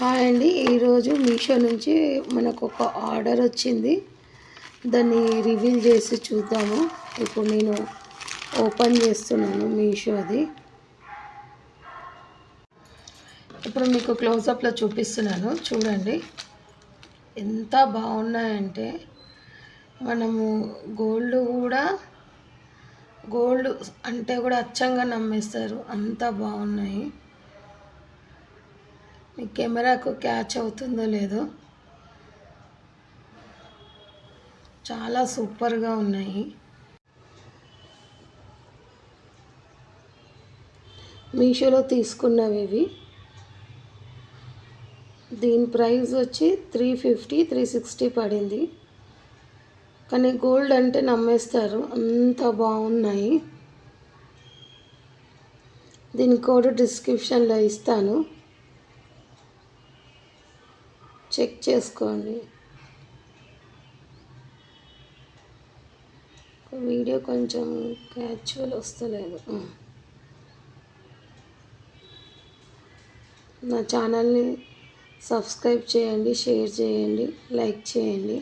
Hi అండి. ఈరోజు మీషో నుంచి మనకు ఒక ఆర్డర్ వచ్చింది. దాన్ని రివీల్ చేసి చూద్దాము. ఇప్పుడు నేను ఓపెన్ చేస్తున్నాను మీషోది. ఇప్పుడు మీకు క్లోజప్లో చూపిస్తున్నాను చూడండి. ఎంత బాగున్నాయంటే మనము గోల్డ్ అంటే కూడా అచ్చంగా నమ్మేస్తారు, అంత బాగున్నాయి. మీ కెమెరాకు క్యాచ్ అవుతుందో లేదో, చాలా సూపర్గా ఉన్నాయి. మీషోలో తీసుకున్నవి ఇవి. దీని ప్రైస్ వచ్చి 350 360 పడింది. కానీ గోల్డ్ అంటే నమ్మేస్తారు, అంత బాగున్నాయి. దీని కోడ్ డిస్క్రిప్షన్లో ఇస్తాను, చెక్ చేసుకోండి. వీడియో కొంచెం క్యాచువల్ వస్తలేదు. నా ఛానల్ని సబ్స్క్రైబ్ చేయండి, షేర్ చేయండి, లైక్ చేయండి.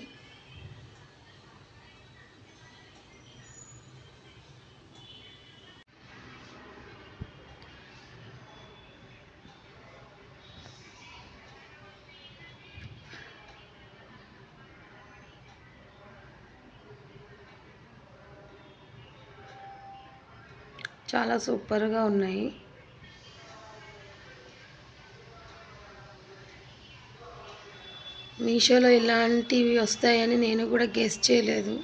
చాలా సూపర్గా ఉన్నాయి. మీషోలో ఇలాంటివి వస్తాయని నేను కూడా గెస్ చేయలేదు.